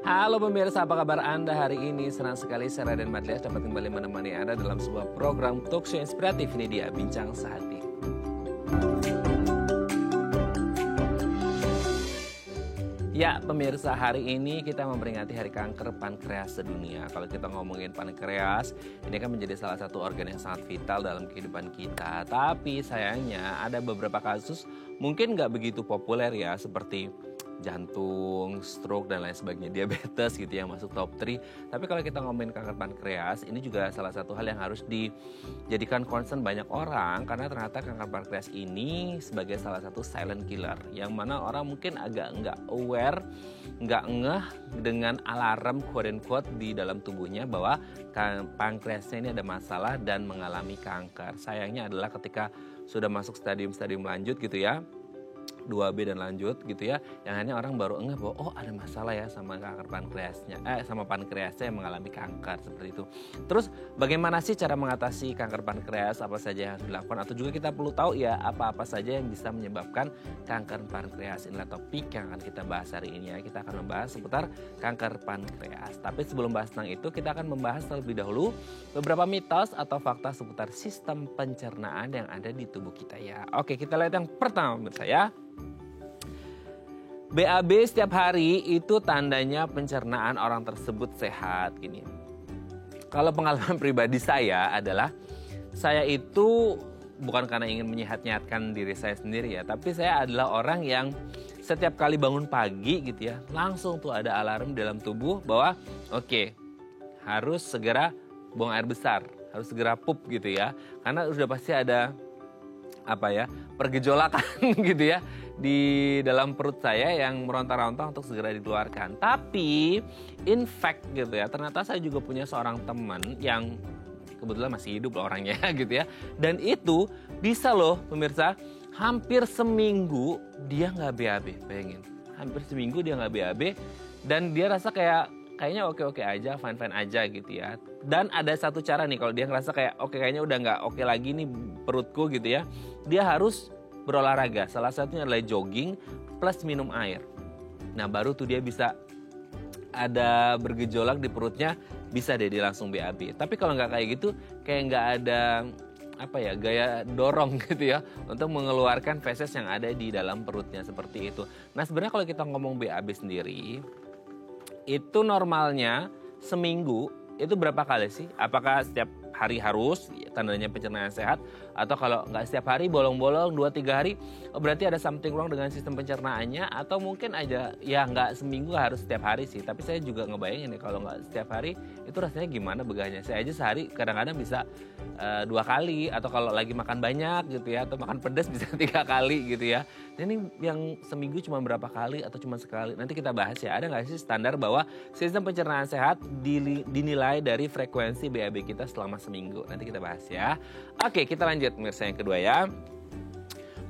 Halo pemirsa, apa kabar Anda hari ini? Senang sekali saya Raden Madlias dapat kembali menemani Anda dalam sebuah program talkshow inspiratif. Ini dia Bincang Sehati. Ya pemirsa, hari ini kita memperingati Hari Kanker Pankreas Sedunia. Kalau kita ngomongin pankreas, ini kan menjadi salah satu organ yang sangat vital dalam kehidupan kita. Tapi sayangnya ada beberapa kasus mungkin nggak begitu populer ya, seperti jantung, stroke, dan lain sebagainya, diabetes gitu yang masuk top 3. Tapi kalau kita ngomongin kanker pankreas, ini juga salah satu hal yang harus dijadikan concern banyak orang, karena ternyata kanker pankreas ini sebagai salah satu silent killer, yang mana orang mungkin agak nggak aware, nggak ngeh dengan alarm quote-unquote di dalam tubuhnya bahwa pankreasnya ini ada masalah dan mengalami kanker. Sayangnya adalah ketika sudah masuk stadium-stadium lanjut gitu ya, 2B dan lanjut gitu ya, yang akhirnya orang baru ngeh bahwa oh ada masalah ya sama kanker pankreasnya, sama pankreasnya yang mengalami kanker seperti itu. Terus bagaimana sih cara mengatasi kanker pankreas, apa saja yang harus dilakukan, atau juga kita perlu tahu ya apa-apa saja yang bisa menyebabkan kanker pankreas. Inilah topik yang akan kita bahas hari ini ya. Kita akan membahas seputar kanker pankreas. Tapi sebelum bahas tentang itu, kita akan membahas terlebih dahulu beberapa mitos atau fakta seputar sistem pencernaan yang ada di tubuh kita ya. Oke, kita lihat yang pertama pemirsa ya. BAB setiap hari itu tandanya pencernaan orang tersebut sehat gini. Kalau pengalaman pribadi saya adalah, saya itu bukan karena ingin menyehat-nyehatkan diri saya sendiri ya, tapi saya adalah orang yang setiap kali bangun pagi gitu ya, langsung tuh ada alarm dalam tubuh bahwa oke, harus segera buang air besar, harus segera pup gitu ya. Karena sudah pasti ada pergejolakan gitu ya di dalam perut saya yang meronta-ronta untuk segera dikeluarkan. Tapi in fact gitu ya, ternyata saya juga punya seorang teman yang kebetulan masih hidup loh orangnya gitu ya. Dan itu bisa loh pemirsa, hampir seminggu dia nggak BAB, bayangin. Hampir seminggu dia nggak BAB dan dia rasa kayaknya oke-oke aja, fine-fine aja gitu ya. Dan ada satu cara nih, kalau dia ngerasa kayak oke, kayaknya udah nggak oke lagi nih perutku gitu ya, dia harus berolahraga. Salah satunya adalah jogging plus minum air. Nah baru tuh dia bisa ada bergejolak di perutnya, bisa deh dia langsung BAB. Tapi kalau nggak kayak gitu, kayak nggak ada gaya dorong gitu ya untuk mengeluarkan feses yang ada di dalam perutnya seperti itu. Nah sebenarnya kalau kita ngomong BAB sendiri, itu normalnya seminggu itu berapa kali sih? Apakah setiap hari harus tandanya pencernaan sehat, atau kalau nggak setiap hari, bolong-bolong 2-3 hari, berarti ada something wrong dengan sistem pencernaannya, atau mungkin aja ya nggak seminggu, harus setiap hari sih. Tapi saya juga ngebayangin nih kalau nggak setiap hari itu rasanya gimana begahnya. Saya aja sehari kadang-kadang bisa 2 kali, atau kalau lagi makan banyak gitu ya, atau makan pedas bisa 3 kali gitu ya. Dan ini yang seminggu cuma berapa kali atau cuma sekali, nanti kita bahas ya. Ada nggak sih standar bahwa sistem pencernaan sehat dinilai dari frekuensi BAB kita selama seminggu? Nanti kita bahas ya. Oke, kita lanjut pemirsa yang kedua ya.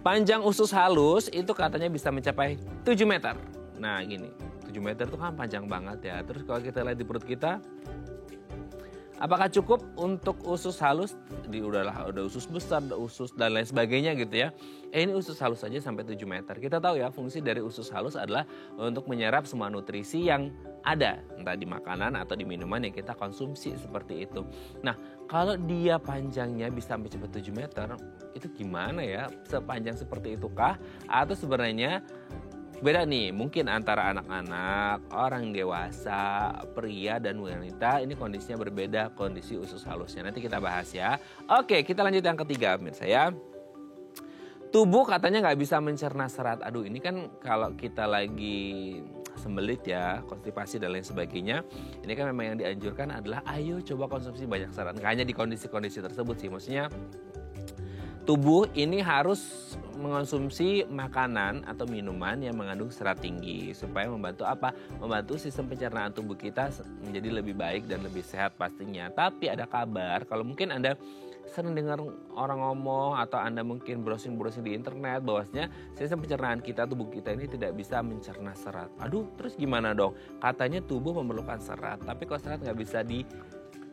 Panjang usus halus itu katanya bisa mencapai 7 meter. Nah gini, 7 meter itu kan panjang banget ya. Terus kalau kita lihat di perut kita, apakah cukup untuk usus halus? Udah usus besar, usus dan lain sebagainya gitu ya. Ini usus halus saja sampai 7 meter. Kita tahu ya, fungsi dari usus halus adalah untuk menyerap semua nutrisi yang ada, entah di makanan atau di minuman yang kita konsumsi seperti itu. Nah, kalau dia panjangnya bisa sampai 7 meter, itu gimana ya? Sepanjang seperti itukah? Atau sebenarnya beda nih, mungkin antara anak-anak, orang dewasa, pria dan wanita, ini kondisinya berbeda, kondisi usus halusnya. Nanti kita bahas ya. Oke, kita lanjut yang ketiga pemirsa ya. Tubuh katanya nggak bisa mencerna serat. Aduh, ini kan kalau kita lagi sembelit ya, konstipasi dan lain sebagainya, ini kan memang yang dianjurkan adalah ayo coba konsumsi banyak serat. Nggak hanya di kondisi-kondisi tersebut sih, maksudnya tubuh ini harus mengonsumsi makanan atau minuman yang mengandung serat tinggi supaya membantu apa? Membantu sistem pencernaan tubuh kita menjadi lebih baik dan lebih sehat pastinya. Tapi ada kabar, kalau mungkin Anda sering dengar orang ngomong atau Anda mungkin browsing-browsing di internet bahwasanya sistem pencernaan kita, tubuh kita ini tidak bisa mencerna serat. Aduh, terus gimana dong? Katanya tubuh memerlukan serat, tapi kalau serat nggak bisa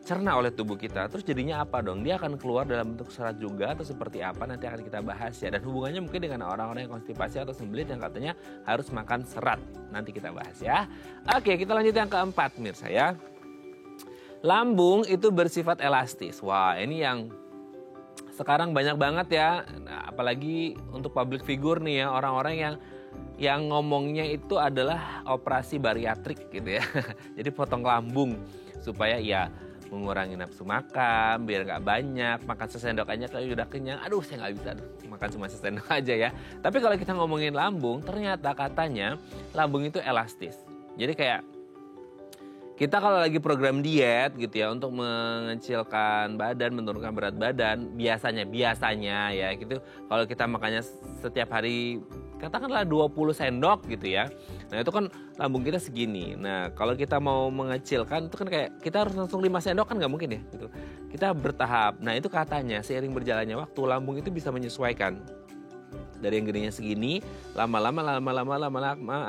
dicerna oleh tubuh kita. Terus jadinya apa dong? Dia akan keluar dalam bentuk serat juga atau seperti apa, nanti akan kita bahas ya. Dan hubungannya mungkin dengan orang-orang yang konstipasi atau sembelit yang katanya harus makan serat. Nanti kita bahas ya. Oke, kita lanjut yang keempat mirsa ya. Lambung itu bersifat elastis. Wah, ini yang sekarang banyak banget ya. Nah, apalagi untuk public figure nih ya, orang-orang yang ngomongnya itu adalah operasi bariatrik gitu ya. Jadi potong lambung supaya ya mengurangi nafsu makan, biar nggak banyak, makan sesendok aja kalau udah kenyang. Aduh, saya nggak bisa makan cuma sesendok aja ya. Tapi kalau kita ngomongin lambung, ternyata katanya lambung itu elastis. Jadi kayak kita kalau lagi program diet gitu ya untuk mengecilkan badan, menurunkan berat badan, biasanya ya gitu. Kalau kita makannya setiap hari katakanlah 20 sendok gitu ya. Nah, itu kan lambung kita segini. Nah, kalau kita mau mengecilkan itu kan kayak kita harus langsung 5 sendok kan nggak mungkin ya gitu. Kita bertahap. Nah, itu katanya seiring berjalannya waktu lambung itu bisa menyesuaikan. Dari yang gedenya segini, lama-lama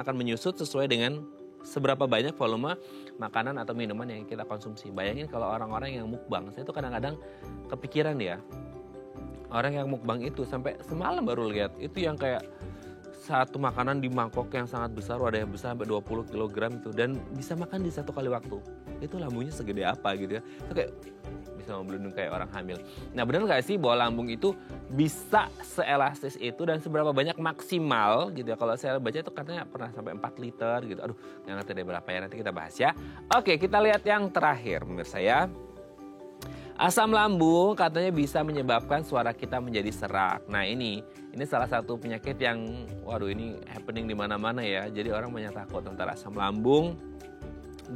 akan menyusut sesuai dengan seberapa banyak volume makanan atau minuman yang kita konsumsi. Bayangin kalau orang-orang yang mukbang, saya tuh kadang-kadang kepikiran ya, orang yang mukbang itu sampai semalam baru lihat, itu yang kayak satu makanan di mangkok yang sangat besar, wadah yang besar sampai 20 kg itu, dan bisa makan di satu kali waktu. Itu lambungnya segede apa gitu ya. Itu kayak bisa membelundung kayak orang hamil. Nah, benar nggak sih bahwa lambung itu bisa seelastis itu dan seberapa banyak maksimal gitu ya. Kalau saya baca itu katanya pernah sampai 4 liter gitu. Aduh, nggak ngerti deh berapa ya, nanti kita bahas ya. Oke, kita lihat yang terakhir pemirsa ya. Asam lambung katanya bisa menyebabkan suara kita menjadi serak. Nah, ini salah satu penyakit yang waduh ini happening di mana-mana ya. Jadi orang banyak takut tentang asam lambung,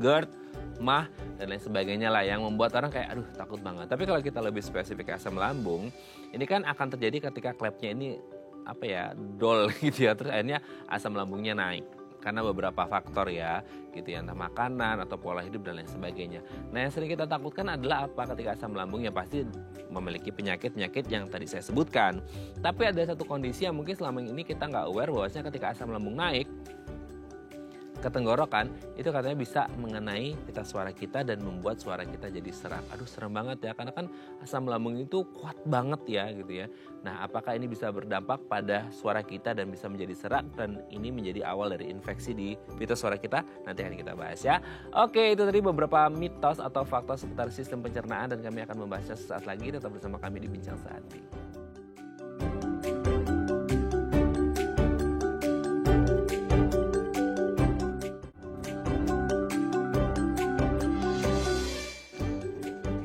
GERD, mah dan lain sebagainya lah yang membuat orang kayak aduh takut banget. Tapi kalau kita lebih spesifik asam lambung, ini kan akan terjadi ketika klepnya ini apa ya, dol gitu ya. Terus akhirnya asam lambungnya naik karena beberapa faktor ya gitu ya, entah makanan atau pola hidup dan lain sebagainya. Nah, yang sering kita takutkan adalah apa ketika asam lambung, ya pasti memiliki penyakit-penyakit yang tadi saya sebutkan. Tapi ada satu kondisi yang mungkin selama ini kita nggak aware bahwasanya ketika asam lambung naik ke tenggorokan, itu katanya bisa mengenai pita suara kita dan membuat suara kita jadi serak. Aduh, serem banget ya, karena kan asam lambung itu kuat banget ya gitu ya. Nah, apakah ini bisa berdampak pada suara kita dan bisa menjadi serak, dan ini menjadi awal dari infeksi di pita suara kita? Nanti akan kita bahas ya. Oke, itu tadi beberapa mitos atau fakta seputar sistem pencernaan dan kami akan membahasnya sesaat lagi. Tetap bersama kami di Bincang Sehati.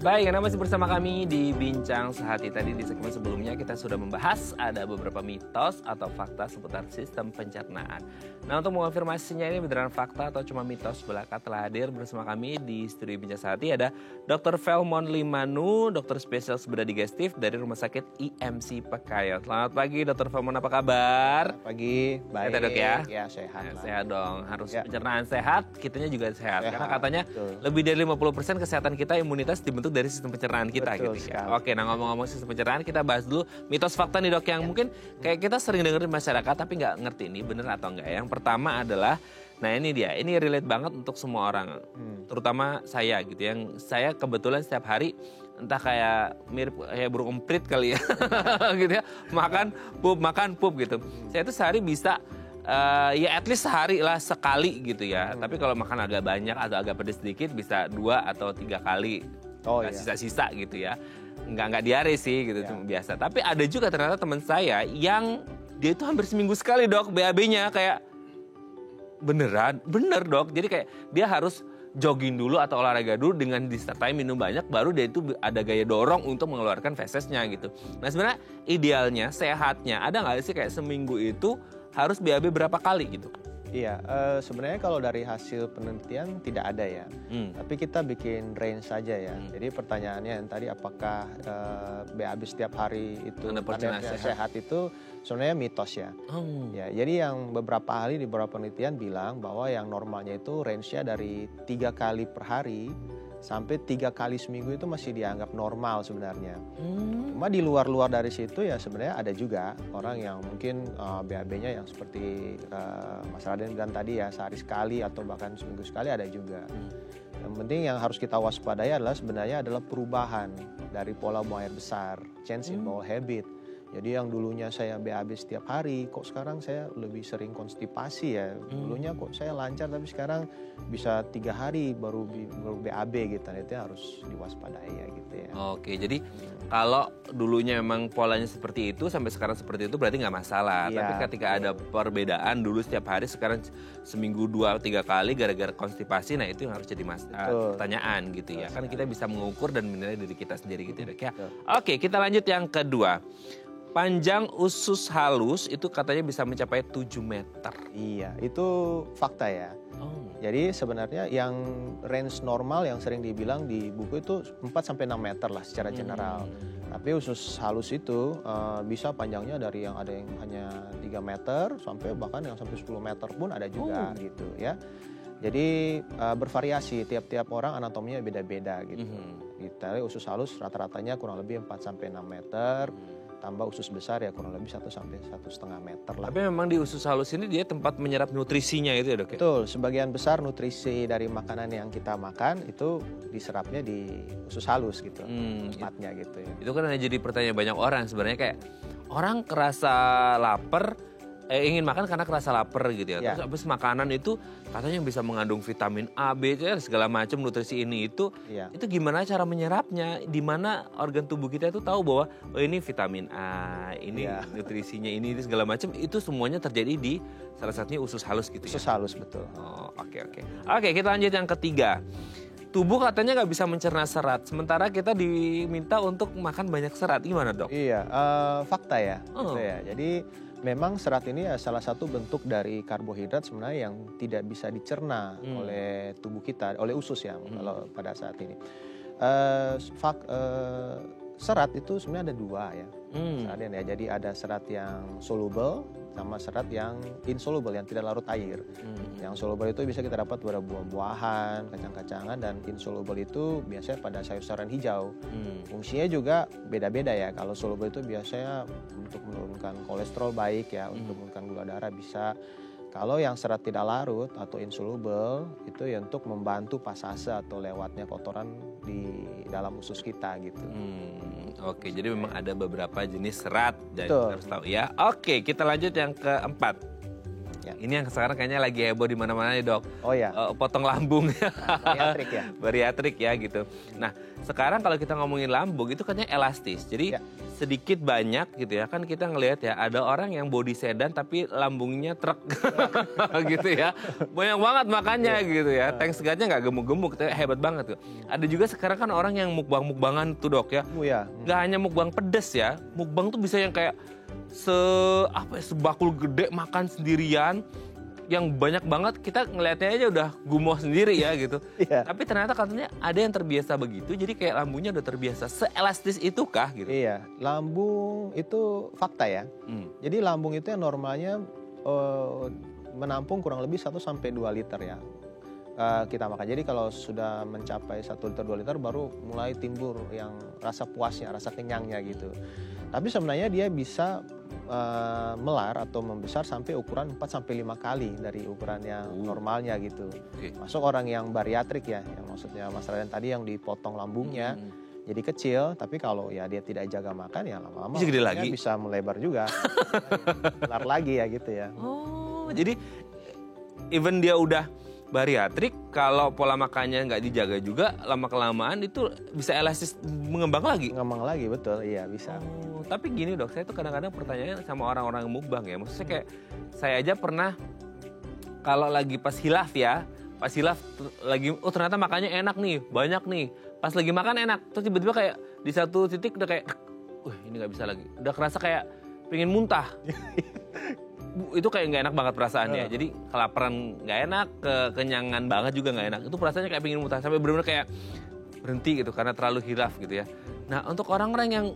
Baik, Anda masih bersama kami di Bincang Sehati. Tadi di segmen sebelumnya kita sudah membahas ada beberapa mitos atau fakta seputar sistem pencernaan. Nah, untuk mengonfirmasinya ini beneran fakta atau cuma mitos, belaka telah hadir bersama kami di studio Bincang Sehati ada Dr. Velmon Limanu, dokter spesialis bedah digestif dari Rumah Sakit IMC Pekayot. Selamat pagi Dr. Velmon, apa kabar? Pagi, baik. Sehat, Dok ya? Ya, sehat. Ya, sehat dong, harus ya. Pencernaan sehat, kitanya juga sehat. Karena katanya betul. Lebih dari 50% kesehatan kita, imunitas dibentuk dari sistem pencernaan kita. Betul gitu ya. sekali. Oke, nah ngomong-ngomong sistem pencernaan, kita bahas dulu mitos fakta nih Dok yang mungkin kayak kita sering dengerin masyarakat tapi nggak ngerti ini bener atau enggak. Yang pertama adalah, nah ini dia, ini relate banget untuk semua orang, terutama saya gitu. Yang saya kebetulan setiap hari entah kayak mirip kayak burung emprit kali ya, gitu ya, makan pup gitu. Saya itu sehari bisa ya at least sehari lah sekali gitu ya. Tapi kalau makan agak banyak atau agak pedes sedikit bisa 2 atau 3 kali. Iya. Sisa-sisa gitu ya. Nggak diare sih gitu, cuma biasa. Tapi ada juga ternyata teman saya yang dia itu hampir seminggu sekali Dok BAB-nya, kayak bener Dok. Jadi kayak dia harus jogging dulu atau olahraga dulu dengan disertai minum banyak, baru dia itu ada gaya dorong untuk mengeluarkan fesesnya gitu. Nah, sebenarnya idealnya, sehatnya ada nggak sih kayak seminggu itu harus BAB berapa kali gitu? Iya, sebenarnya kalau dari hasil penelitian tidak ada ya. Tapi kita bikin range saja ya. Jadi pertanyaannya yang tadi apakah BAB setiap hari itu tanda sehat itu sebenarnya mitos ya. Ya, jadi yang beberapa ahli di beberapa penelitian bilang bahwa yang normalnya itu range-nya dari 3 kali per hari sampai 3 kali seminggu itu masih dianggap normal sebenarnya. Cuma di luar dari situ ya sebenarnya ada juga orang yang mungkin BAB-nya yang seperti Mas Raden bilang tadi ya, sehari sekali atau bahkan seminggu sekali ada juga. Yang penting yang harus kita waspadai adalah sebenarnya adalah perubahan dari pola buang air besar, change in bowel habit. Jadi yang dulunya saya BAB setiap hari, kok sekarang saya lebih sering konstipasi ya. Dulunya kok saya lancar, tapi sekarang bisa 3 hari baru BAB gitu. Nah, itu harus diwaspadai ya gitu ya. Oke, jadi kalau dulunya memang polanya seperti itu, sampai sekarang seperti itu berarti nggak masalah. Ya, tapi ketika ada perbedaan dulu setiap hari, sekarang seminggu 2-3 kali gara-gara konstipasi, nah itu yang harus jadi pertanyaan gitu ya. Kan kita bisa mengukur dan menilai diri kita sendiri gitu ya. Oke, kita lanjut yang kedua. Panjang usus halus itu katanya bisa mencapai 7 meter. Iya, itu fakta ya. Jadi sebenarnya yang range normal yang sering dibilang di buku itu 4-6 meter lah secara general. Tapi usus halus itu bisa panjangnya dari yang ada yang hanya 3 meter sampai bahkan yang sampai 10 meter pun ada juga gitu ya. Jadi bervariasi, tiap-tiap orang anatominya beda-beda gitu. Kita usus halus rata-ratanya kurang lebih 4-6 meter. Tambah usus besar ya kurang lebih 1-1,5 meter lah. Tapi memang di usus halus ini dia tempat menyerap nutrisinya itu ya dok? Betul, sebagian besar nutrisi dari makanan yang kita makan itu diserapnya di usus halus gitu, tempatnya gitu ya. Itu kan jadi pertanyaan banyak orang sebenarnya, kayak orang kerasa lapar, ingin makan karena kerasa lapar gitu ya. Terus habis makanan itu katanya bisa mengandung vitamin A, B, C, segala macam nutrisi ini itu. Itu gimana cara menyerapnya? Di mana organ tubuh kita itu tahu bahwa oh ini vitamin A, ini nutrisinya ini segala macam, itu semuanya terjadi di salah satunya usus halus gitu ya. Usus halus betul. Oh, oke. Oke, kita lanjut yang ketiga. Tubuh katanya nggak bisa mencerna serat, sementara kita diminta untuk makan banyak serat. Gimana dok? Iya, fakta ya. Gitu ya. Jadi memang serat ini salah satu bentuk dari karbohidrat sebenarnya yang tidak bisa dicerna oleh tubuh kita, oleh usus ya kalau pada saat ini. Serat itu sebenarnya ada 2 ya. Ya. Jadi ada serat yang soluble sama serat yang insoluble yang tidak larut air. Yang soluble itu bisa kita dapat pada buah-buahan, kacang-kacangan, dan insoluble itu biasanya pada sayur-sayuran hijau. Fungsinya juga beda-beda ya. Kalau soluble itu biasanya untuk menurunkan kolesterol baik ya, untuk menurunkan gula darah bisa. Kalau yang serat tidak larut atau insoluble itu ya untuk membantu pasase atau lewatnya kotoran di dalam usus kita gitu. Oke, jadi memang ada beberapa jenis serat dan kita harus tahu ya. Oke, kita lanjut yang keempat. Ya. Ini yang sekarang kayaknya lagi heboh di mana-mana nih dok. Oh ya. Potong lambung. Bariatrik ya. Bariatrik ya gitu. Nah sekarang kalau kita ngomongin lambung itu katanya elastis. Jadi sedikit banyak gitu ya. Kan kita ngelihat ya ada orang yang body sedan tapi lambungnya truk gitu ya. Banyak banget makannya gitu ya. Tank segatnya nggak gemuk-gemuk, hebat banget tuh. Ada juga sekarang kan orang yang mukbang-mukbangan tuh dok ya. Nggak hanya mukbang pedes ya. Mukbang tuh bisa yang kayak sebakul gede makan sendirian yang banyak banget, kita ngelihatnya aja udah gumoh sendiri ya gitu. Tapi ternyata katanya ada yang terbiasa begitu, jadi kayak lambungnya udah terbiasa. Seelastis itu kah gitu? Iya, lambung itu fakta ya. Jadi lambung itu yang normalnya menampung kurang lebih 1-2 liter ya. Kita makan. Jadi kalau sudah mencapai 1 liter 2 liter baru mulai timbul yang rasa puasnya, rasa kenyangnya gitu. Tapi sebenarnya dia bisa melar atau membesar sampai ukuran 4-5 kali dari ukuran yang normalnya gitu. Masuk orang yang bariatrik ya, yang maksudnya Mas Raden tadi yang dipotong lambungnya jadi kecil, tapi kalau ya dia tidak jaga makan ya lama-lama bisa melebar juga. Melar lagi ya gitu ya. Oh, jadi even dia udah bariatrik, kalau pola makannya nggak dijaga juga, lama-kelamaan itu bisa elastis mengembang lagi? Mengembang lagi, betul, iya bisa. Oh, tapi gini dok, saya tuh kadang-kadang pertanyaannya sama orang-orang mukbang ya. Maksudnya kayak, saya aja pernah, kalau lagi pas hilaf ya, pas hilaf lagi, oh ternyata makannya enak nih, banyak nih. Pas lagi makan enak, terus tiba-tiba kayak di satu titik udah kayak, ini nggak bisa lagi. Udah kerasa kayak pengen muntah. Itu kayak nggak enak banget perasaannya. Jadi kelaparan nggak enak, kekenyangan banget juga nggak enak. Itu perasaannya kayak pengen muntah sampai benar-benar kayak berhenti gitu karena terlalu hilaf gitu ya. Nah untuk orang-orang yang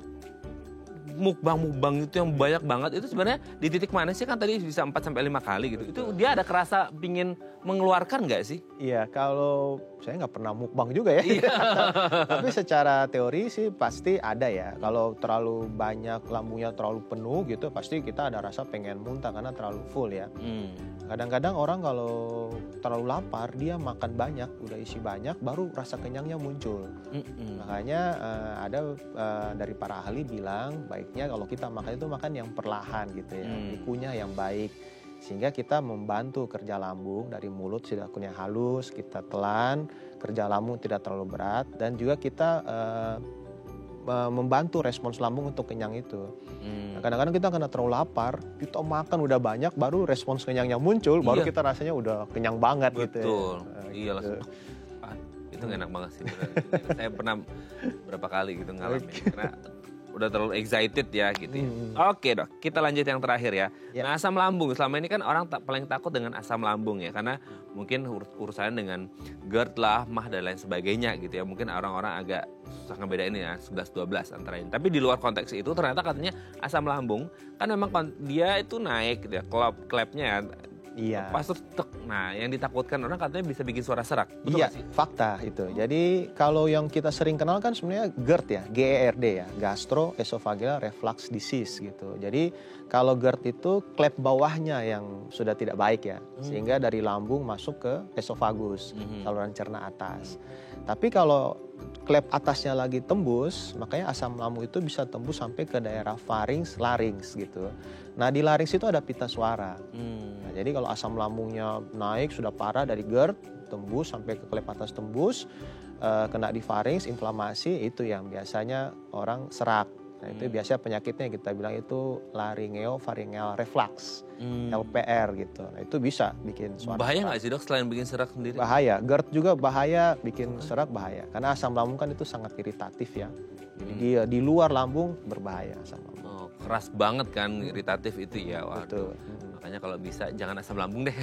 mukbang itu yang banyak banget itu sebenarnya di titik mana sih? Kan tadi bisa 4-5 kali gitu. Itu dia ada kerasa pingin mengeluarkan nggak sih? Iya, kalau saya nggak pernah mukbang juga ya. Tapi secara teori sih pasti ada ya. Kalau terlalu banyak, lambungnya terlalu penuh gitu, pasti kita ada rasa pengen muntah karena terlalu full ya. Kadang-kadang orang kalau terlalu lapar, dia makan banyak, udah isi banyak, baru rasa kenyangnya muncul. Makanya ada dari para ahli bilang baiknya kalau kita makan itu makan yang perlahan gitu ya, dikunyah yang baik. Sehingga kita membantu kerja lambung dari mulut sudah kunyah halus, kita telan, kerja lambung tidak terlalu berat, dan juga kita membantu respons lambung untuk kenyang itu. Kadang-kadang kita kena terlalu lapar, kita makan udah banyak, baru respons kenyangnya muncul, baru kita rasanya udah kenyang banget. Betul. Gitu ya. Iya langsung. Itu enak banget sih. Saya pernah berapa kali gitu ngalamin. Karena udah terlalu excited ya gitu ya. Oke dok, kita lanjut yang terakhir ya. Nah asam lambung, selama ini kan orang paling takut dengan asam lambung ya. Karena mungkin urusannya dengan GERD lah, MAH dan lain sebagainya gitu ya. Mungkin orang-orang agak susah ngebedain ya 11-12 antara ini. Tapi di luar konteks itu ternyata katanya asam lambung kan memang dia itu naik gitu ya. Klapnya ya. Iya. Pas nah yang ditakutkan orang katanya bisa bikin suara serak. Betul iya, sih? fakta itu. Jadi kalau yang kita sering kenal kan sebenarnya GERD ya, GERD ya, Gastroesophageal Reflux Disease gitu. Jadi kalau GERD itu klep bawahnya yang sudah tidak baik ya, sehingga dari lambung masuk ke esofagus, saluran cerna atas. Tapi kalau klep atasnya lagi tembus, makanya asam lambung itu bisa tembus sampai ke daerah farinks, larynx gitu. Nah di larynx itu ada pita suara. Nah, jadi kalau asam lambungnya naik sudah parah dari GERD, tembus sampai ke klep atas tembus, kena di farinks, inflamasi, itu yang biasanya orang serak. Nah itu biasanya penyakitnya kita bilang itu laryngeo-pharyngeal reflux, LPR gitu. Nah itu bisa bikin suara. Bahaya nggak sih dok selain bikin serak sendiri? Bahaya, GERD juga bahaya, bikin serak bahaya. Karena asam lambung kan itu sangat iritatif ya. Jadi dia di luar lambung berbahaya asam lambung. Oh, keras banget kan iritatif itu ya. Waduh. Makanya kalau bisa jangan asam lambung deh.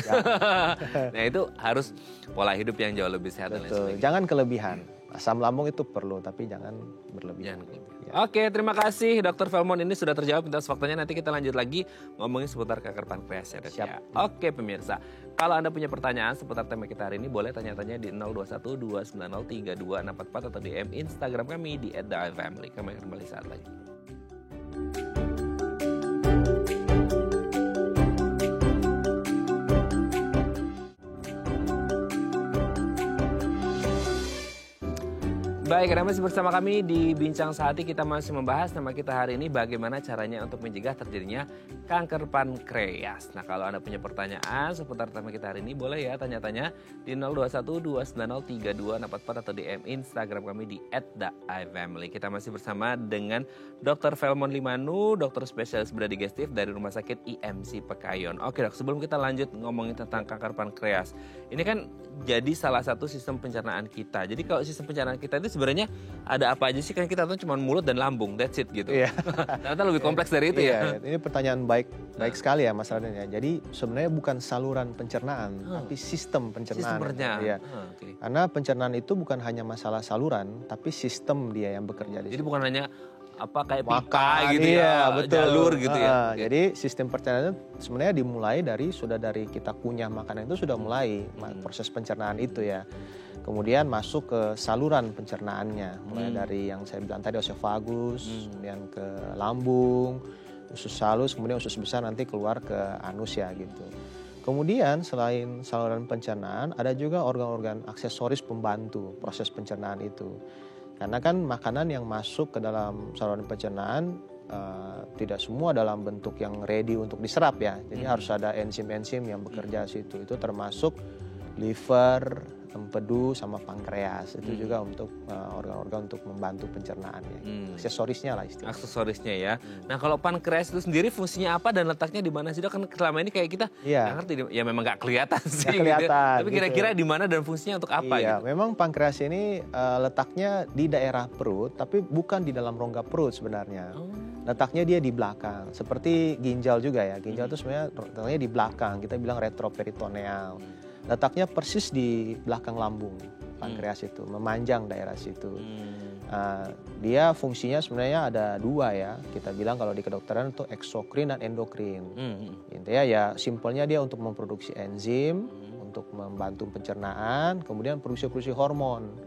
Nah itu harus pola hidup yang jauh lebih sehat dan lain sebagainya. Jangan kelebihan. Asam lambung itu perlu, tapi jangan berlebihan. Ya. Oke, terima kasih Dr. Velmon, ini sudah terjawab atas waktunya. Nanti kita lanjut lagi ngomongin seputar kanker pankreas ya, Dok. Ya. Oke pemirsa, kalau Anda punya pertanyaan seputar tema kita hari ini, boleh tanya-tanya di 0212903244 atau DM Instagram kami di @theifamily. Kami akan kembali saat lagi. Baik, Anda masih bersama kami di Bincang Sehati. Kita masih membahas tema kita hari ini bagaimana caranya untuk mencegah terjadinya kanker pankreas. Nah, kalau Anda punya pertanyaan seputar tema kita hari ini, boleh ya tanya-tanya di 0212903244 atau DM Instagram kami di @theifamily. Kita masih bersama dengan Dr. Velmon Limanu, dokter spesialis bedah digestif dari Rumah Sakit IMC Pekayon. Oke dok, sebelum kita lanjut ngomongin tentang kanker pankreas, ini kan jadi salah satu sistem pencernaan kita. Jadi kalau sistem pencernaan kita itu sebenarnya ada apa aja sih? Kan kita tahu cuma mulut dan lambung, that's it gitu. Iya. Ternyata lebih kompleks dari itu ya. Ini pertanyaan baik sekali ya Mas Raden ya. Jadi sebenarnya bukan saluran pencernaan, tapi sistem pencernaan. Sistem pencernaan. Ya. Karena pencernaan itu bukan hanya masalah saluran, tapi sistem dia yang bekerja di situ. Jadi bukan hanya apa kayak pipa gitu ya, betul. Jalur gitu ya. Jadi sistem pencernaan itu sebenarnya dimulai dari kita kunyah makanan itu sudah mulai proses pencernaan itu ya. Kemudian masuk ke saluran pencernaannya, mulai dari yang saya bilang tadi esofagus, kemudian ke lambung, usus halus, kemudian usus besar nanti keluar ke anus ya gitu. Kemudian selain saluran pencernaan ada juga organ-organ aksesoris pembantu proses pencernaan itu. Karena kan makanan yang masuk ke dalam saluran pencernaan tidak semua dalam bentuk yang ready untuk diserap ya. Jadi harus ada enzim-enzim yang bekerja di situ. Itu termasuk liver, empedu sama pankreas. Itu juga untuk organ-organ untuk membantu pencernaannya. Aksesorisnya lah istilahnya. Aksesorisnya ya. Nah kalau pankreas itu sendiri fungsinya apa dan letaknya di mana sih dok? Kan selama ini kayak kita nggak ngerti, ya memang nggak kelihatan sih. Gak kelihatan. Gitu. Tapi kira-kira di mana dan fungsinya untuk apa? Iya, gitu? memang pankreas ini letaknya di daerah perut, tapi bukan di dalam rongga perut sebenarnya. Letaknya dia di belakang, seperti ginjal juga ya. Ginjal itu sebenarnya letaknya di belakang, kita bilang retroperitoneal. Letaknya persis di belakang lambung. pankreas itu, memanjang daerah situ. Dia fungsinya sebenarnya ada dua ya. Kita bilang kalau di kedokteran itu eksokrin dan endokrin. Intinya ya simpelnya dia untuk memproduksi enzim, untuk membantu pencernaan, kemudian produksi hormon.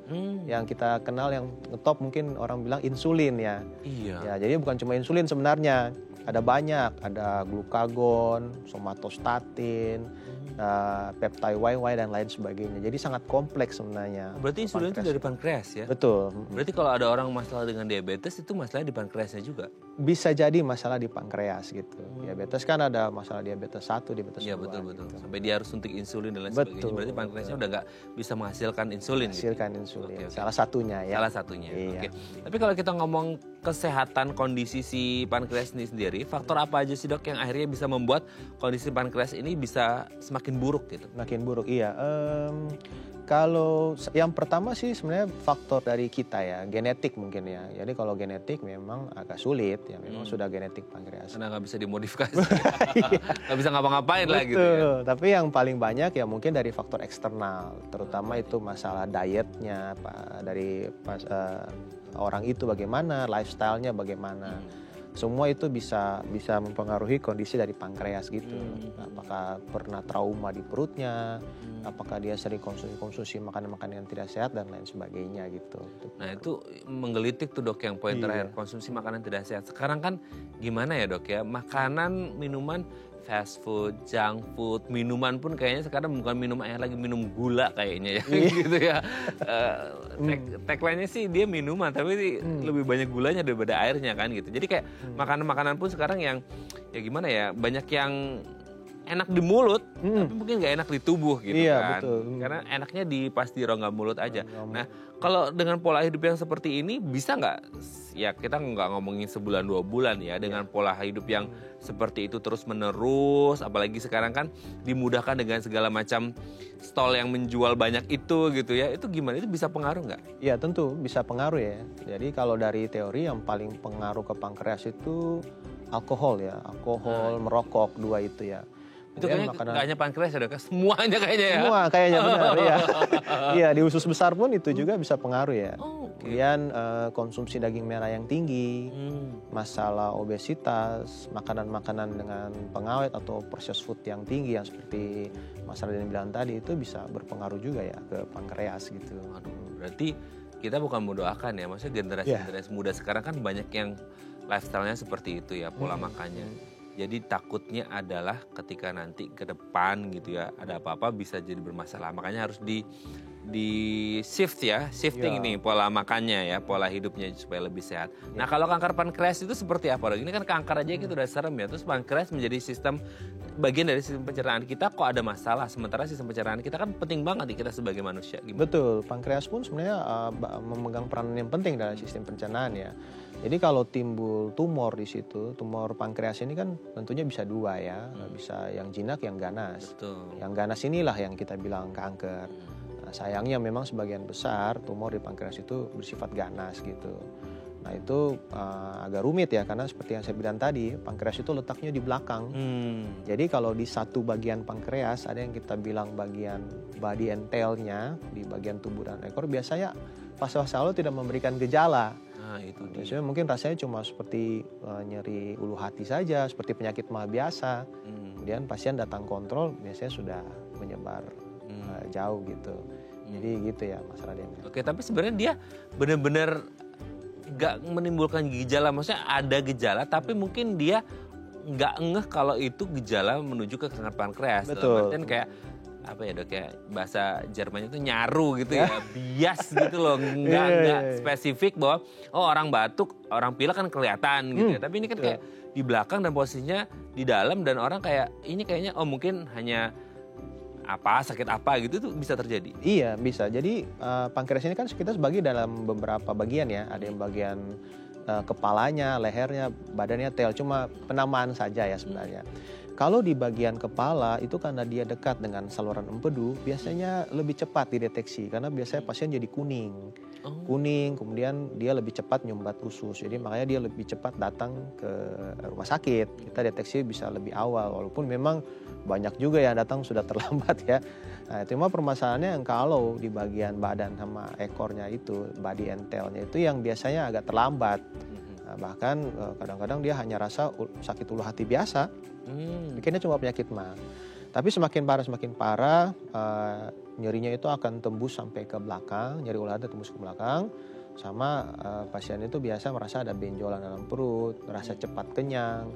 Yang kita kenal yang ngetop mungkin orang bilang insulin ya. Ya, jadi bukan cuma insulin sebenarnya. Ada banyak, ada glukagon, somatostatin, peptide YY dan lain sebagainya. Jadi sangat kompleks sebenarnya. Berarti insulin itu dari pankreas ya? Betul. Berarti kalau ada orang masalah dengan diabetes itu masalahnya di pankreasnya juga? Bisa jadi masalah di pankreas gitu. Diabetes kan ada masalah diabetes 1, diabetes 2. Iya betul. Gitu. Sampai dia harus suntik insulin dan lain sebagainya. Berarti pankreasnya udah nggak bisa menghasilkan insulin. Insulin. Okay. Salah satunya ya. Salah satunya. Iya. Okay. Tapi kalau kita ngomong kesehatan kondisi si pankreas ini sendiri, faktor apa aja sih dok yang akhirnya bisa membuat kondisi pankreas ini bisa semakin buruk gitu? Makin buruk, iya. Kalau yang pertama sih sebenarnya faktor dari kita ya, genetik mungkin ya. Jadi kalau genetik memang agak sulit ya, memang sudah genetik pankreas. Karena nggak bisa dimodifikasi, nggak bisa ngapa-ngapain lah gitu ya. Tapi yang paling banyak ya mungkin dari faktor eksternal, terutama itu masalah dietnya, dari orang itu bagaimana, lifestyle-nya bagaimana. Semua itu bisa mempengaruhi kondisi dari pankreas gitu. Apakah pernah trauma di perutnya, apakah dia sering konsumsi makanan-makanan yang tidak sehat dan lain sebagainya gitu. Nah itu menggelitik tuh dok yang poin terakhir, konsumsi makanan tidak sehat. Sekarang kan gimana ya dok ya, makanan, minuman, fast food, junk food, minuman pun kayaknya sekarang bukan minum air lagi, minum gula kayaknya ya gitu ya. Tagline-nya sih dia minuman tapi lebih banyak gulanya daripada airnya kan gitu. Jadi kayak makanan-makanan pun sekarang yang ya gimana ya, banyak yang enak di mulut tapi mungkin nggak enak di tubuh gitu kan. Betul. Karena enaknya pas di rongga mulut aja. Nah kalau dengan pola hidup yang seperti ini bisa nggak, ya kita nggak ngomongin sebulan 2 bulan ya, dengan pola hidup yang seperti itu terus menerus, apalagi sekarang kan dimudahkan dengan segala macam stall yang menjual banyak itu gitu ya, itu gimana, itu bisa pengaruh nggak? Iya tentu bisa pengaruh ya. Jadi kalau dari teori yang paling pengaruh ke pankreas itu alkohol ya, merokok, dua itu ya. Itu kayaknya nggak hanya pankreas ya, semuanya kayaknya ya. Semua kayaknya benar ya. Iya, di usus besar pun itu juga bisa pengaruh ya. Kemudian konsumsi daging merah yang tinggi, masalah obesitas, makanan-makanan dengan pengawet atau processed food yang tinggi yang seperti Mas Raden bilang tadi itu bisa berpengaruh juga ya ke pankreas gitu. Berarti kita bukan mendoakan ya, maksudnya generasi muda sekarang kan banyak yang lifestyle-nya seperti itu ya, pola makannya. Jadi takutnya adalah ketika nanti ke depan gitu ya, ada apa-apa bisa jadi bermasalah. Makanya harus di shifting ini pola makannya ya, pola hidupnya supaya lebih sehat. Nah kalau kanker pankreas itu seperti apa? Ini kan kanker aja gitu udah serem ya. Terus pankreas menjadi bagian dari sistem pencernaan kita, kok ada masalah? Sementara sistem pencernaan kita kan penting banget kita sebagai manusia. Gimana? Betul, pankreas pun sebenarnya memegang peran yang penting dalam sistem pencernaan ya. Jadi kalau timbul tumor di situ, tumor pankreas ini kan tentunya bisa dua ya, bisa yang jinak, yang ganas. Betul. Yang ganas inilah yang kita bilang kanker. Nah, sayangnya memang sebagian besar tumor di pankreas itu bersifat ganas gitu. Nah itu agak rumit ya, karena seperti yang saya bilang tadi, pankreas itu letaknya di belakang. Jadi kalau di satu bagian pankreas, ada yang kita bilang bagian body and tail-nya, di bagian tubuh dan ekor, biasanya fase-fase awal tidak memberikan gejala. Itu biasanya mungkin rasanya cuma seperti nyeri ulu hati saja, seperti penyakit mah biasa. Kemudian pasien datang kontrol, biasanya sudah menyebar jauh gitu. Jadi gitu ya Mas Raden. Oke, tapi sebenarnya dia benar-benar nggak menimbulkan gejala, maksudnya ada gejala, tapi mungkin dia nggak ngeh kalau itu gejala menuju ke kanker pankreas. Betul. Dan kayak apa ya dok ya, bahasa Jermannya itu nyaru gitu ya, bias gitu loh, nggak spesifik bahwa orang batuk, orang pilek kan kelihatan gitu ya, tapi ini kan kayak di belakang dan posisinya di dalam, dan orang kayak ini kayaknya mungkin hanya sakit apa gitu, tuh bisa terjadi. Iya bisa. Jadi pankreas ini kan kita sebagi dalam beberapa bagian ya, ada yang bagian kepalanya, lehernya, badannya, tail, cuma penamaan saja ya sebenarnya. Kalau di bagian kepala itu karena dia dekat dengan saluran empedu, biasanya lebih cepat dideteksi karena biasanya pasien jadi kuning. kuning, kemudian dia lebih cepat nyumbat usus. Jadi makanya dia lebih cepat datang ke rumah sakit. Kita deteksi bisa lebih awal, walaupun memang banyak juga yang datang sudah terlambat ya. Nah, cuma permasalahannya yang kalau di bagian badan sama ekornya itu, body and tail-nya itu yang biasanya agak terlambat. Nah, bahkan kadang-kadang dia hanya rasa sakit ulu hati biasa, pikirnya cuma penyakit mah. Tapi semakin parah, nyerinya itu akan tembus sampai ke belakang, nyeri ulu hati tembus ke belakang, sama pasien itu biasa merasa ada benjolan dalam perut, merasa cepat kenyang,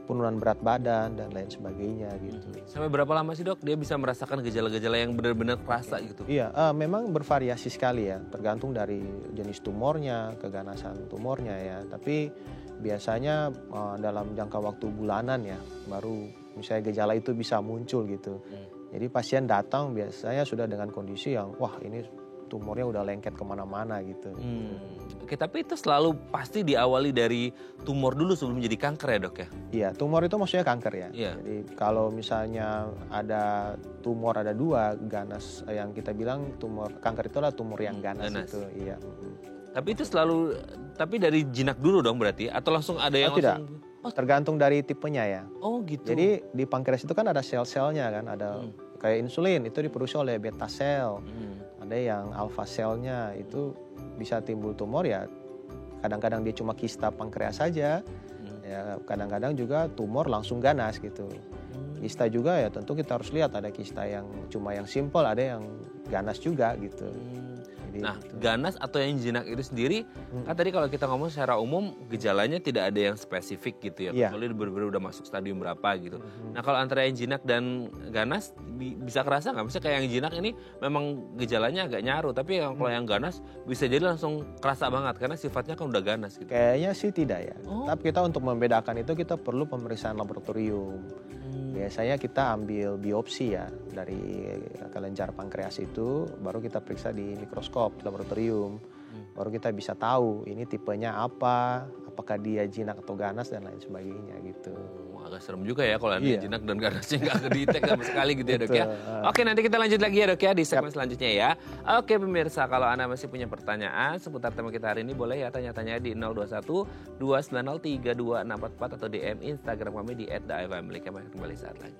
penurunan berat badan dan lain sebagainya gitu. Sampai berapa lama sih dok dia bisa merasakan gejala-gejala yang benar-benar kerasa gitu? Iya, memang bervariasi sekali ya, tergantung dari jenis tumornya, keganasan tumornya ya. Tapi biasanya dalam jangka waktu bulanan ya, baru misalnya gejala itu bisa muncul gitu. Jadi pasien datang biasanya sudah dengan kondisi yang wah ini tumornya udah lengket kemana-mana gitu. Oke, tapi itu selalu pasti diawali dari tumor dulu sebelum jadi kanker ya dok ya? Iya, tumor itu maksudnya kanker ya. Iya. Jadi kalau misalnya ada tumor ada 2, ganas yang kita bilang tumor kanker itu adalah tumor yang ganas. Itu. Iya. Tapi itu selalu, tapi dari jinak dulu dong berarti? Atau langsung ada yang tidak. Tergantung dari tipenya ya. Oh gitu. Jadi di pankreas itu kan ada sel-selnya kan, ada kayak insulin itu diproduksi oleh beta sel. Ada yang alfa selnya itu bisa timbul tumor ya. Kadang-kadang dia cuma kista pankreas saja. Ya, kadang-kadang juga tumor langsung ganas gitu. Kista juga ya tentu kita harus lihat, ada kista yang cuma yang simple, ada yang ganas juga gitu. Nah, ganas atau yang jinak itu sendiri, kan tadi kalau kita ngomong secara umum gejalanya tidak ada yang spesifik gitu ya, kecuali benar-benar udah masuk stadium berapa gitu. Nah, kalau antara yang jinak dan ganas bisa kerasa nggak? Misalnya kayak yang jinak ini memang gejalanya agak nyaru, tapi kalau yang ganas bisa jadi langsung kerasa banget karena sifatnya kan udah ganas gitu. Kayaknya sih tidak ya. Tapi kita untuk membedakan itu kita perlu pemeriksaan laboratorium. Biasanya kita ambil biopsi ya dari kelenjar pankreas itu, baru kita periksa di mikroskop laboratorium. Baru kita bisa tahu ini tipenya apa, apakah dia jinak atau ganas dan lain sebagainya gitu. Agak serem juga ya kalau ada jinak dan ganasnya nggak kedetek sama sekali gitu ya dok ya. Oke, nanti kita lanjut lagi ya dok ya di segmen selanjutnya ya. Oke pemirsa, kalau Anda masih punya pertanyaan seputar tema kita hari ini, boleh ya tanya-tanya di 021 290 3244 atau DM Instagram kami di @theifamily. Kami akan kembali saat lagi.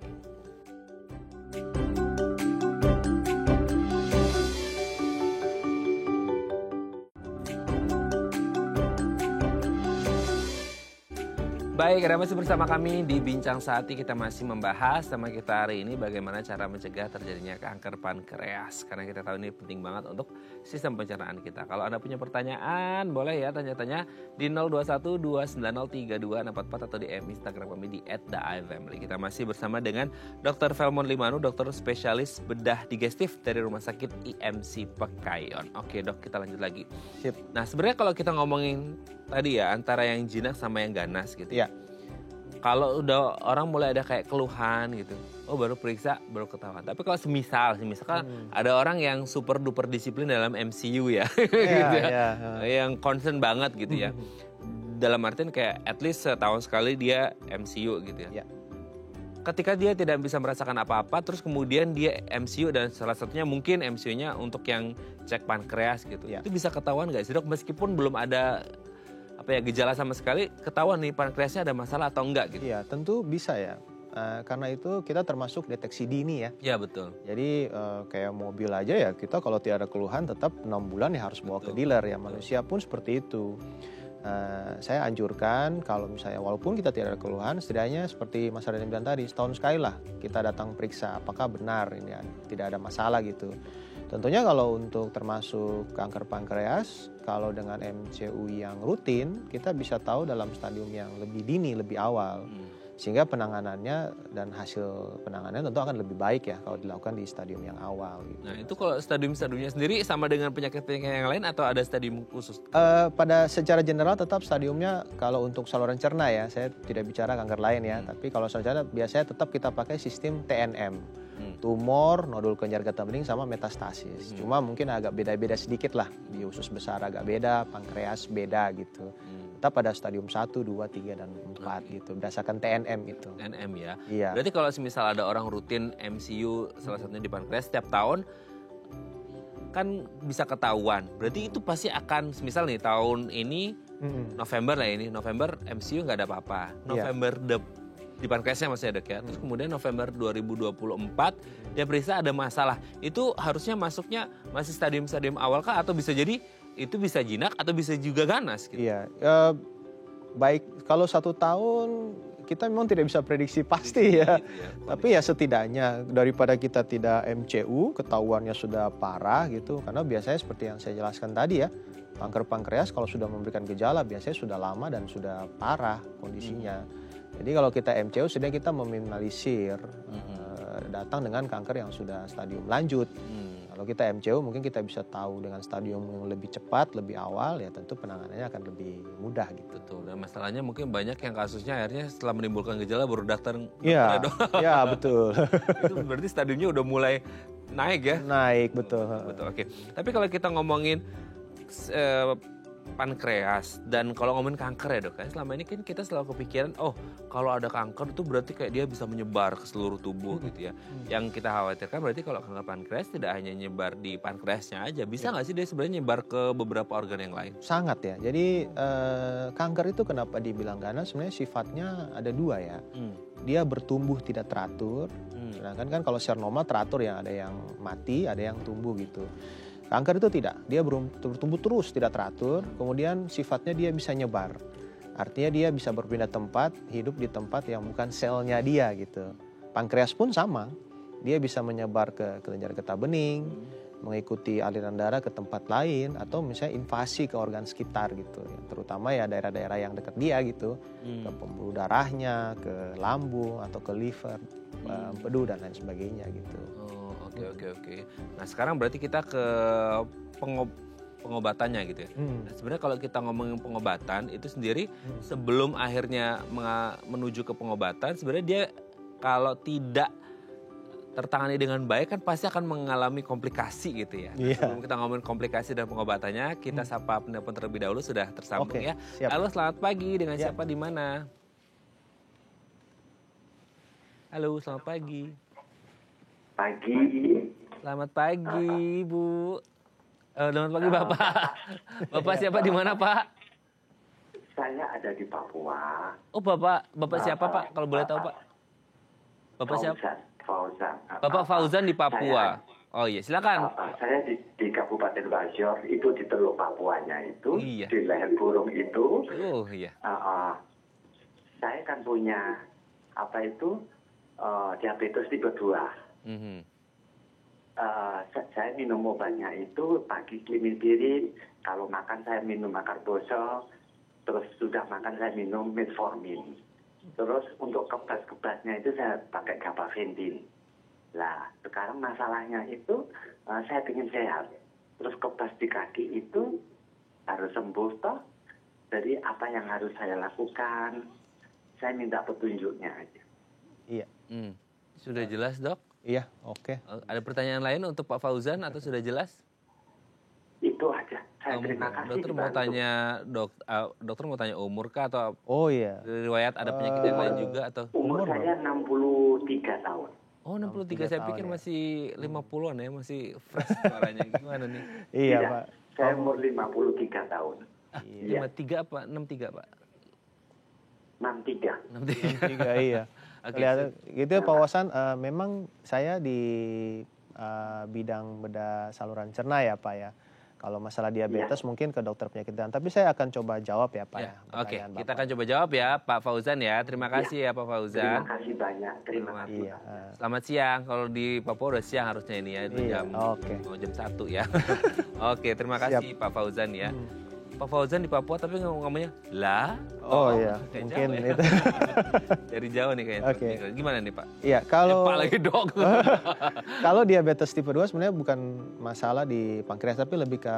Baik, Anda masih bersama kami di Bincang Saati. Kita masih membahas tema kita hari ini bagaimana cara mencegah terjadinya kanker pankreas. Karena kita tahu ini penting banget untuk sistem pencernaan kita. Kalau Anda punya pertanyaan, boleh ya tanya-tanya di 021 290 3244 atau di Instagram kami di @theifamily. Kita masih bersama dengan Dr. Velmon Limanu, dokter spesialis bedah digestif dari Rumah Sakit IMC Pekayon. Oke dok, kita lanjut lagi. Sip. Nah, sebenarnya kalau kita ngomongin tadi ya antara yang jinak sama yang ganas gitu. Ya. Kalau udah orang mulai ada kayak keluhan gitu, oh baru periksa baru ketahuan. Tapi kalau misalkan ada orang yang super duper disiplin dalam MCU ya, gitu ya, yang concern banget gitu ya. Dalam artian kayak at least setahun sekali dia MCU gitu ya. Ketika dia tidak bisa merasakan apa-apa, terus kemudian dia MCU dan salah satunya mungkin MCU-nya untuk yang cek pankreas gitu. Itu bisa ketahuan nggak sih dok? Meskipun belum ada gejala sama sekali, ketahuan nih pankreasnya ada masalah atau enggak gitu? Iya, tentu bisa ya. Karena itu kita termasuk deteksi dini ya. Iya betul. Jadi kayak mobil aja ya, kita kalau tidak ada keluhan tetap 6 bulan ya harus bawa ke dealer ya. Manusia pun seperti itu. Saya anjurkan kalau misalnya walaupun kita tidak ada keluhan, setidaknya seperti Mas Raden bilang tadi, setahun sekali lah kita datang periksa apakah benar ini tidak ada masalah gitu. Tentunya kalau untuk termasuk kanker pankreas, kalau dengan MCU yang rutin, kita bisa tahu dalam stadium yang lebih dini, lebih awal. Sehingga penanganannya dan hasil penanganannya tentu akan lebih baik ya kalau dilakukan di stadium yang awal. Gitu. Nah itu kalau stadium-stadiumnya sendiri sama dengan penyakit-penyakit yang lain atau ada stadium khusus? Pada secara general tetap stadiumnya kalau untuk saluran cerna ya, saya tidak bicara kanker lain ya. Tapi kalau saluran cerna biasanya tetap kita pakai sistem TNM. Tumor, nodul kelenjar getah bening sama metastasis. Cuma mungkin agak beda-beda sedikit lah. Di usus besar agak beda, pankreas beda gitu. Tetap pada stadium 1, 2, 3, dan 4 gitu. Berdasarkan TNM itu. TNM ya? Iya. Berarti kalau misal ada orang rutin MCU salah satunya di pankreas setiap tahun, kan bisa ketahuan. Berarti itu pasti akan, misal nih tahun ini November lah ini, November MCU nggak ada apa-apa. November di pankreasnya masih ada ya. Terus kemudian November 2024 dia periksa ada masalah. Itu harusnya masuknya masih stadium-stadium awal kah atau bisa jadi itu bisa jinak atau bisa juga ganas gitu? Iya, baik kalau 1 tahun kita memang tidak bisa prediksi pasti ya. Tapi ya setidaknya daripada kita tidak MCU, ketahuannya sudah parah gitu. Karena biasanya seperti yang saya jelaskan tadi ya, kanker pankreas kalau sudah memberikan gejala biasanya sudah lama dan sudah parah kondisinya. Jadi kalau kita MCU sebenarnya kita meminimalisir datang dengan kanker yang sudah stadium lanjut. Kalau kita MCU mungkin kita bisa tahu dengan stadium yang lebih cepat, lebih awal, ya tentu penanganannya akan lebih mudah gitu. Betul, dan masalahnya mungkin banyak yang kasusnya akhirnya setelah menimbulkan gejala baru datang. Iya, ya, betul. Itu berarti stadiumnya udah mulai naik ya? Naik, betul. Betul, oke. Tapi kalau kita ngomongin pankreas dan kalau ngomongin kanker ya dok, selama ini kan kita selalu kepikiran, oh kalau ada kanker itu berarti kayak dia bisa menyebar ke seluruh tubuh gitu ya. Yang kita khawatirkan berarti kalau kanker pankreas tidak hanya nyebar di pankreasnya aja, bisa nggak sih dia sebenarnya nyebar ke beberapa organ yang lain? Sangat ya, jadi kanker itu kenapa dibilang ganas sebenarnya sifatnya ada 2 ya. Dia bertumbuh tidak teratur, sedangkan kan kalau secara normal teratur ya, ada yang mati, ada yang tumbuh gitu. Kanker itu tidak, dia bertumbuh terus tidak teratur, kemudian sifatnya dia bisa nyebar. Artinya dia bisa berpindah tempat, hidup di tempat yang bukan selnya dia gitu. Pankreas pun sama, dia bisa menyebar ke kelenjar getah bening, mengikuti aliran darah ke tempat lain, atau misalnya invasi ke organ sekitar gitu. Terutama ya daerah-daerah yang dekat dia gitu, ke pembuluh darahnya, ke lambung, atau ke liver, empedu dan lain sebagainya gitu. Oke. Nah sekarang berarti kita ke pengobatannya gitu ya. Nah, sebenarnya kalau kita ngomongin pengobatan itu sendiri sebelum akhirnya menuju ke pengobatan, sebenarnya dia kalau tidak tertangani dengan baik kan pasti akan mengalami komplikasi gitu ya. Nah, sebelum kita ngomongin komplikasi dan pengobatannya, kita sapa penelpon terlebih dahulu sudah tersambung ya. Siap. Halo, selamat pagi, dengan siapa di mana? Halo, selamat pagi. Pagi. Selamat pagi, Bu. Selamat pagi, Bapak. Bapak siapa di mana, Pak? Saya ada di Papua. Oh, Bapak siapa, Pak? Kalau boleh tahu, Pak. Bapak siapa? Fauzan. Bapak Fauzan di Papua. Oh iya, silakan. Saya di Kabupaten Bajor, itu di Teluk Papuanya itu, di leher burung itu. Oh iya. Saya kan punya diabetes tipe 2. Saya minum obatnya itu pagi 5 piring, kalau makan saya minum akarbosol, terus sudah makan saya minum metformin. Terus untuk kebas-kebasnya itu saya pakai gabapentin. Lah sekarang masalahnya itu saya ingin sehat, terus kebas di kaki itu harus sembuh toh. Jadi apa yang harus saya lakukan? Saya minta petunjuknya aja. Iya. Sudah jelas, Dok? Iya, oke. Ada pertanyaan lain untuk Pak Fauzan atau sudah jelas? Itu aja. Saya terima kasih. Dokter mau tanya umur kah atau riwayat ada penyakit yang lain juga atau? Umur saya 63 tahun. Oh, 63. Saya pikir masih 50-an ya, masih fresh suaranya. Gimana nih? Iya, Pak. Saya umur 53 tahun. 53 apa? 63, Pak? 63, iya. Kelihatan gitu ya Pak Wasan, memang saya di bidang bedah saluran cerna ya Pak ya. Kalau masalah diabetes mungkin ke dokter penyakit dalam, tapi saya akan coba jawab ya Pak ya. Oke, kita akan coba jawab ya Pak Fauzan ya. Terima kasih ya Pak Fauzan. Terima kasih banyak. Terima kasih. Selamat siang. Kalau di Papua udah siang harusnya ini ya, jam 1 ya. Oke, terima kasih Pak Fauzan ya. Pak Fauzan di Papua tapi ngomongnya lah. Oh iya, mungkin ya. itu. Dari jauh nih kayaknya. Okay. Gimana nih Pak? Iya, kalau Pak lagi dok. Kalau diabetes tipe 2 sebenarnya bukan masalah di pankreas tapi lebih ke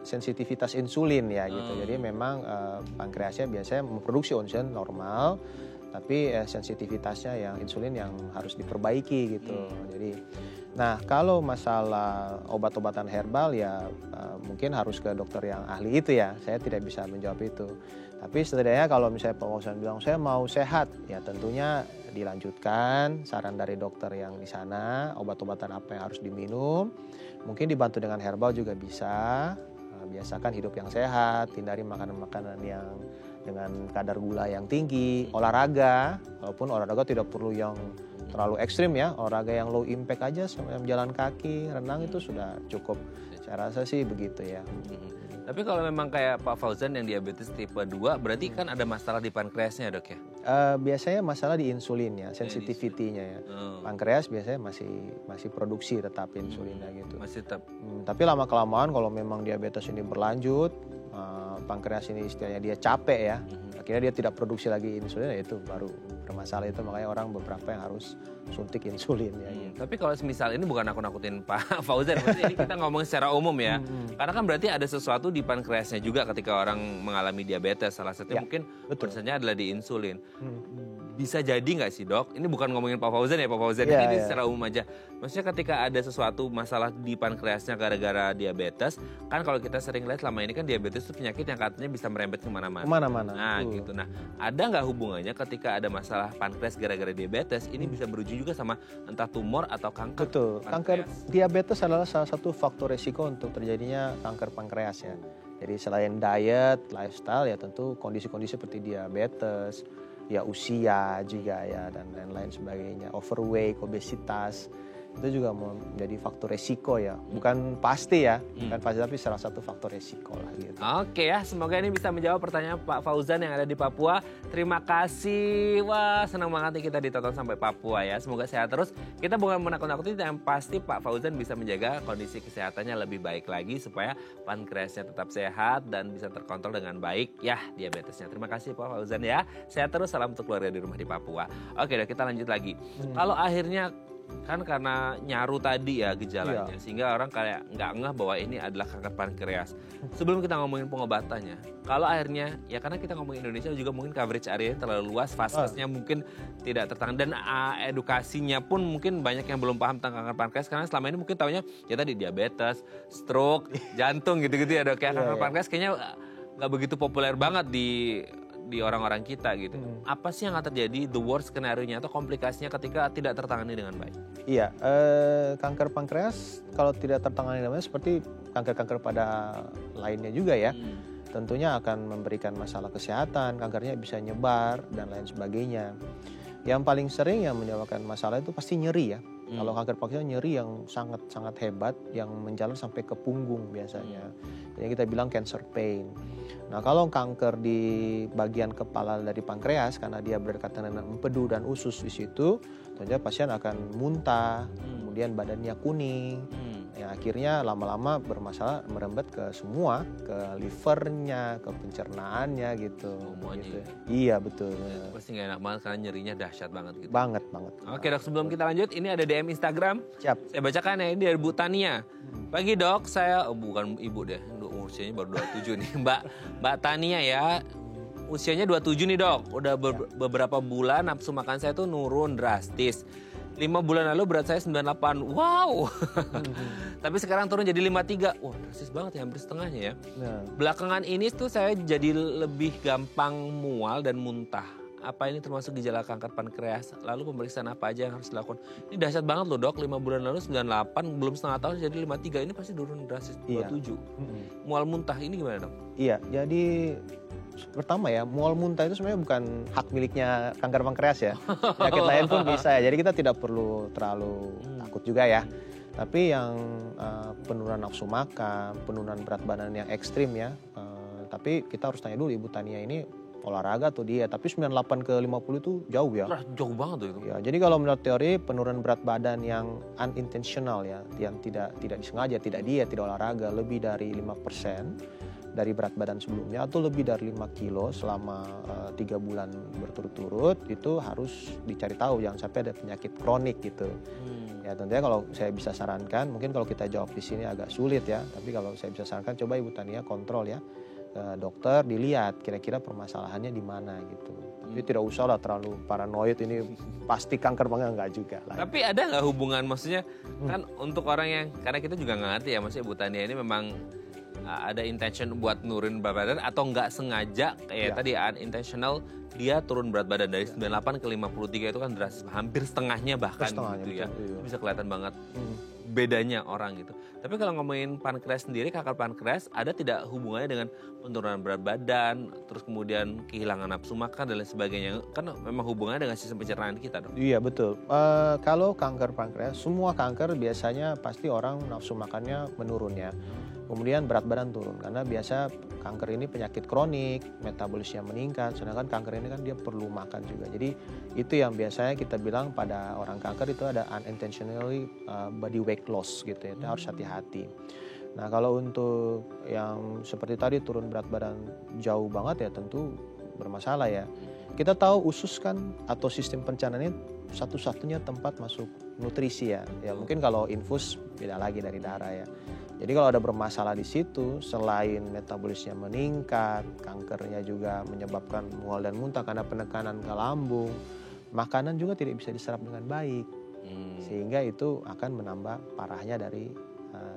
sensitivitas insulin ya gitu. Jadi memang pankreasnya biasanya memproduksi insulin normal. tapi sensitivitasnya yang insulin yang harus diperbaiki gitu. Jadi, nah kalau masalah obat-obatan herbal ya mungkin harus ke dokter yang ahli itu ya. Saya tidak bisa menjawab itu. Tapi setidaknya kalau misalnya Pak Fauzan bilang saya mau sehat, ya tentunya dilanjutkan saran dari dokter yang di sana, obat-obatan apa yang harus diminum. Mungkin dibantu dengan herbal juga bisa. Biasakan hidup yang sehat, hindari makanan-makanan yang dengan kadar gula yang tinggi, olahraga, walaupun olahraga tidak perlu yang terlalu ekstrim ya, olahraga yang low impact aja, jalan kaki, renang itu sudah cukup. Saya rasa sih begitu ya. Tapi kalau memang kayak Pak Fauzan yang diabetes tipe 2, berarti kan ada masalah di pankreasnya dok ya? Biasanya masalah di insulin ya, sensitivity-nya ya. Pankreas biasanya masih produksi tetap insulinnya gitu. Masih tetap. Tapi lama-kelamaan kalau memang diabetes ini berlanjut, pankreas ini istilahnya dia capek ya, akhirnya dia tidak produksi lagi insulin, ya itu baru bermasalah. Itu makanya orang beberapa yang harus suntik insulin ya. Gitu. Tapi kalau misal ini bukan nakut-nakutin Pak Fauzan, ini kita ngomong secara umum ya. Karena kan berarti ada sesuatu di pankreasnya juga ketika orang mengalami diabetes. Salah satunya mungkin urusannya adalah di insulin. Bisa jadi nggak sih dok? Ini bukan ngomongin Pak Fauzan ya, Pak Fauzan ini secara umum aja. Maksudnya ketika ada sesuatu masalah di pankreasnya gara-gara diabetes, kan kalau kita sering lihat selama ini kan diabetes itu penyakit yang katanya bisa merembet kemana-mana. Nah gitu. Nah ada nggak hubungannya ketika ada masalah pankreas gara-gara diabetes, ini bisa berujung juga sama entah tumor atau kanker? Betul. Kanker diabetes adalah salah satu faktor resiko untuk terjadinya kanker pankreas ya. Jadi selain diet, lifestyle ya tentu kondisi-kondisi seperti diabetes, ya usia juga ya dan lain-lain sebagainya, overweight, obesitas itu juga menjadi faktor resiko ya, bukan pasti ya, bukan pasti tapi salah satu faktor resiko lah gitu. Oke ya, semoga ini bisa menjawab pertanyaan Pak Fauzan yang ada di Papua. Terima kasih, wah senang banget nih kita ditonton sampai Papua ya. Semoga sehat terus. Kita bukan menakut-nakuti, yang pasti Pak Fauzan bisa menjaga kondisi kesehatannya lebih baik lagi supaya pankreasnya tetap sehat dan bisa terkontrol dengan baik ya diabetesnya. Terima kasih Pak Fauzan ya. Sehat terus, salam untuk keluarga di rumah di Papua. Oke deh, kita lanjut lagi. Kalau akhirnya kan karena nyaru tadi ya gejalanya, sehingga orang kayak nggak ngeh bahwa ini adalah kanker pankreas. Sebelum kita ngomongin pengobatannya, kalau akhirnya ya karena kita ngomongin Indonesia juga mungkin coverage area terlalu luas, fase-fasenya mungkin tidak tertangani dan edukasinya pun mungkin banyak yang belum paham tentang kanker pankreas karena selama ini mungkin taunya ya tadi diabetes, stroke, jantung gitu-gitu ya dok. Kayak kanker pankreas kayaknya nggak begitu populer banget di orang-orang kita gitu. Apa sih yang akan terjadi, the worst skenario-nya atau komplikasinya ketika tidak tertangani dengan baik? Iya, kanker pankreas kalau tidak tertangani dengan baik seperti kanker-kanker pada lainnya juga ya. Tentunya akan memberikan masalah kesehatan, kankernya bisa nyebar dan lain sebagainya. Yang paling sering yang menyebabkan masalah itu pasti nyeri ya. Kalau kanker pankreas nyeri yang sangat-sangat hebat yang menjalar sampai ke punggung biasanya. Jadi kita bilang cancer pain. Nah kalau kanker di bagian kepala dari pankreas karena dia berdekatan dengan empedu dan usus di situ, tentunya pasien akan muntah, kemudian badannya kuning. Ya, akhirnya lama-lama bermasalah merembet ke semua, ke livernya, ke pencernaannya gitu. Gitu. Iya betul. Ya, pasti nggak enak banget karena nyerinya dahsyat banget gitu. Banget. Oke dok, sebelum kita lanjut, ini ada DM Instagram. Siap. Saya bacakan ya, ini dari Bu Tania. Pagi dok, saya bukan ibu deh, usianya baru 27 nih, Mbak Tania ya. Usianya 27 nih dok, udah beberapa bulan nafsu makan saya tuh nurun drastis. 5 bulan lalu berat saya 98, wow. Tapi sekarang turun jadi 53, wah drastis banget ya, hampir setengahnya ya. Belakangan ini tuh saya jadi lebih gampang mual dan muntah. Apa ini termasuk gejala kanker pankreas? Lalu pemeriksaan apa aja yang harus dilakukan? Ini dahsyat banget loh dok, 5 bulan lalu 98, belum setengah tahun jadi 53, ini pasti turun drastis 27. Mual muntah ini gimana dok? Iya, jadi pertama ya, mual muntah itu sebenarnya bukan hak miliknya kanker pankreas ya. Penyakit lain pun bisa ya, jadi kita tidak perlu terlalu takut juga ya. Tapi yang penurunan nafsu makan, penurunan berat badan yang ekstrim ya. Tapi kita harus tanya dulu Ibu Tania ini olahraga atau diet, tapi 98 ke 50 itu jauh ya. Jauh banget tuh itu. Ya, jadi kalau menurut teori penurunan berat badan yang unintentional ya, yang tidak disengaja, tidak diet, tidak olahraga, lebih dari 5% dari berat badan sebelumnya atau lebih dari 5 kilo selama 3 bulan berturut-turut, itu harus dicari tahu, jangan sampai ada penyakit kronik gitu. Ya tentunya kalau saya bisa sarankan, mungkin kalau kita jawab di sini agak sulit ya, tapi kalau saya bisa sarankan coba Ibu Tania kontrol ya. dokter, dilihat kira-kira permasalahannya di mana gitu. Tapi tidak usah lah terlalu paranoid ini pasti kanker banget, enggak juga lah. Tapi ada nggak hubungan, maksudnya kan untuk orang yang, karena kita juga nggak ngerti ya, maksudnya Bu Tania ini memang ada intention buat nurunin berat badan atau nggak sengaja kayak tadi unintentional dia turun berat badan dari 98 ke 53 itu kan drastis, hampir setengahnya bahkan gitu ya. Itu bisa kelihatan banget bedanya orang gitu. Tapi kalau ngomongin pankreas sendiri, kanker pankreas ada tidak hubungannya dengan penurunan berat badan, terus kemudian kehilangan nafsu makan dan lain sebagainya? Kan memang hubungannya dengan sistem pencernaan kita dong. Iya betul. Kalau kanker pankreas, semua kanker biasanya pasti orang nafsu makannya menurun ya. Kemudian berat badan turun karena biasa kanker ini penyakit kronik, metabolisnya meningkat. Sedangkan kanker ini kan dia perlu makan juga. Jadi itu yang biasanya kita bilang pada orang kanker itu ada unintentionally body weight loss gitu ya. Itu harus hati-hati. Nah kalau untuk yang seperti tadi turun berat badan jauh banget ya tentu bermasalah ya. Kita tahu usus kan atau sistem pencernaan ini satu-satunya tempat masuk nutrisi ya. Ya mungkin kalau infus beda lagi dari darah ya. Jadi kalau ada bermasalah di situ, selain metabolisnya meningkat, kankernya juga menyebabkan mual dan muntah karena penekanan ke lambung, makanan juga tidak bisa diserap dengan baik, sehingga itu akan menambah parahnya dari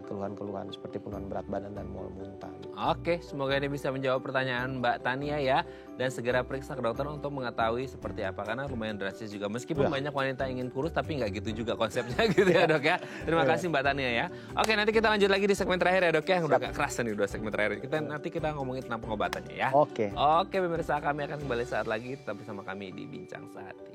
keluhan-keluhan seperti penurunan berat badan dan mual muntah. Oke, semoga ini bisa menjawab pertanyaan Mbak Tania ya, dan segera periksa ke dokter untuk mengetahui seperti apa, karena lumayan drastis juga. Meskipun banyak wanita ingin kurus, tapi nggak gitu juga konsepnya gitu ya dok ya. Terima kasih Mbak Tania ya. Oke, nanti kita lanjut lagi di segmen terakhir ya dok ya. Udah gak kerasa nih udah segmen terakhir. Nanti kita ngomongin tentang pengobatannya ya. Oke, pemirsa, kami akan kembali saat lagi. Tetap bersama kami di Bincang Sehati.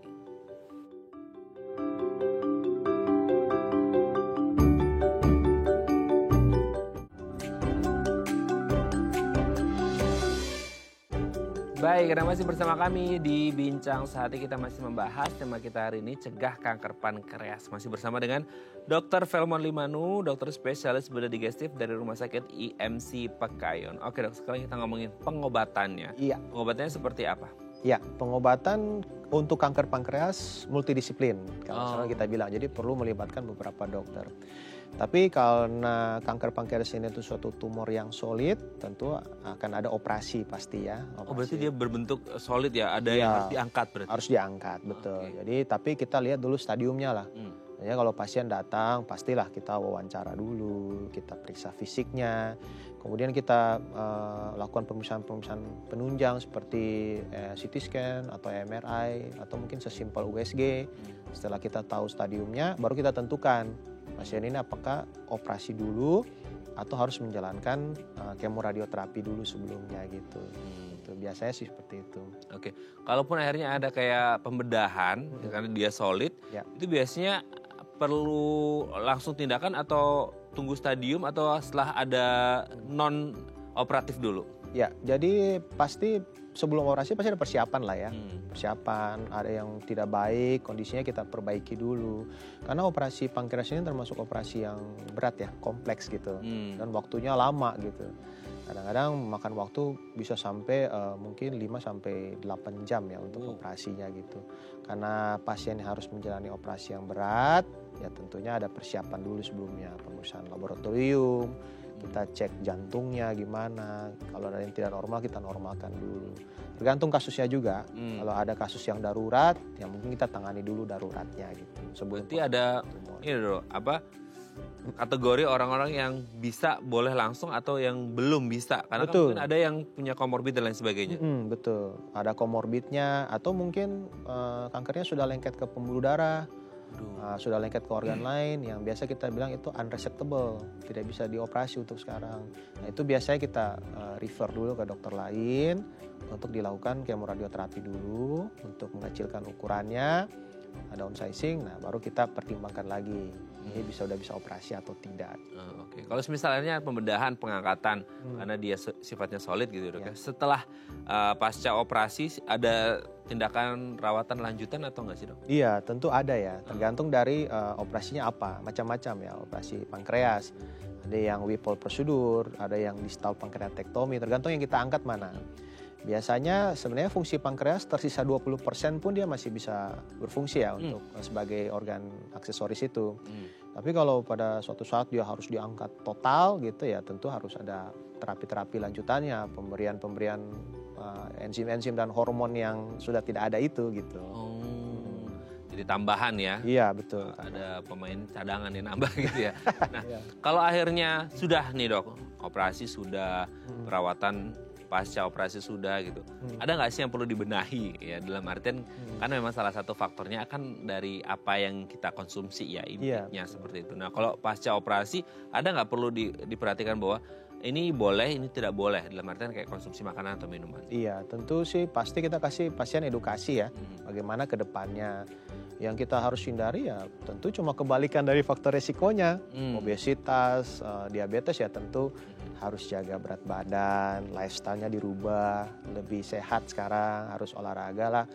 Baik, karena masih bersama kami di Bincang Sehati, kita masih membahas tema kita hari ini, cegah kanker pankreas. Masih bersama dengan Dr. Velmon Limanu, dokter spesialis bedah digestif dari Rumah Sakit IMC Pekayon. Oke dok, sekarang kita ngomongin pengobatannya. Iya. Pengobatannya seperti apa? Ya, pengobatan untuk kanker pankreas multidisiplin, kalau misalnya kita bilang. Jadi perlu melibatkan beberapa dokter. Tapi karena kanker pankreas ini itu suatu tumor yang solid, tentu akan ada operasi pasti ya. Operasi. Berarti dia berbentuk solid ya, ada yang harus diangkat berarti? Harus diangkat, betul. Jadi tapi kita lihat dulu stadiumnya lah. Ya, kalau pasien datang, pastilah kita wawancara dulu, kita periksa fisiknya, kemudian kita lakukan pemeriksaan penunjang seperti CT scan atau MRI atau mungkin sesimpel USG. Setelah kita tahu stadiumnya, baru kita tentukan pasien ini apakah operasi dulu atau harus menjalankan kemoradioterapi dulu sebelumnya gitu. Biasanya sih seperti itu. Oke, kalaupun akhirnya ada kayak pembedahan karena dia solid, itu biasanya perlu langsung tindakan atau tunggu stadium atau setelah ada non operatif dulu? Ya, jadi pasti sebelum operasi pasti ada persiapan lah ya. Persiapan, ada yang tidak baik, kondisinya kita perbaiki dulu. Karena operasi pankreas ini termasuk operasi yang berat ya, kompleks gitu. Dan waktunya lama gitu. Kadang-kadang makan waktu bisa sampai mungkin 5-8 jam ya untuk operasinya gitu. Karena pasien harus menjalani operasi yang berat, ya tentunya ada persiapan dulu sebelumnya. Pemeriksaan laboratorium, kita cek jantungnya gimana. Kalau ada yang tidak normal, kita normalkan dulu. Tergantung kasusnya juga. Kalau ada kasus yang darurat, ya mungkin kita tangani dulu daruratnya gitu. Berarti ada ini dulu, kategori orang-orang yang bisa boleh langsung atau yang belum bisa, karena kan mungkin ada yang punya komorbid dan lain sebagainya. Betul, ada komorbidnya atau mungkin kankernya sudah lengket ke pembuluh darah, sudah lengket ke organ lain yang biasa kita bilang itu unresectable, tidak bisa dioperasi untuk sekarang. Nah itu biasanya kita refer dulu ke dokter lain untuk dilakukan kemoradioterapi dulu untuk mengecilkan ukurannya, downsizing, nah baru kita pertimbangkan lagi ini udah bisa operasi atau tidak. Oke. Kalau misalnya pembedahan, pengangkatan karena dia sifatnya solid gitu dok ya. Setelah pasca operasi ada tindakan rawatan lanjutan atau enggak sih dok? Iya tentu ada ya, tergantung dari operasinya apa, macam-macam ya operasi pankreas. Ada yang Whipple prosedur, ada yang distal pankreatektomi, tergantung yang kita angkat mana. Biasanya sebenarnya fungsi pankreas tersisa 20% pun dia masih bisa berfungsi ya untuk sebagai organ aksesoris itu. Tapi kalau pada suatu saat dia harus diangkat total gitu ya, tentu harus ada terapi-terapi lanjutannya, pemberian enzim-enzim dan hormon yang sudah tidak ada itu gitu. Jadi tambahan ya. Iya, betul. Ada pemain cadangan yang nambah gitu ya. Nah, kalau akhirnya sudah nih dok, operasi sudah, perawatan pasca operasi sudah gitu. Ada nggak sih yang perlu dibenahi ya, dalam artian karena memang salah satu faktornya akan dari apa yang kita konsumsi ya, intinya seperti itu. Nah, kalau pasca operasi ada nggak perlu diperhatikan bahwa ini boleh, ini tidak boleh, dalam artian kayak konsumsi makanan atau minuman? Iya, tentu sih pasti kita kasih pasien edukasi ya, bagaimana ke depannya. Yang kita harus hindari ya tentu cuma kebalikan dari faktor resikonya, obesitas, diabetes ya tentu harus jaga berat badan, lifestyle-nya dirubah, lebih sehat sekarang, harus olahraga lah.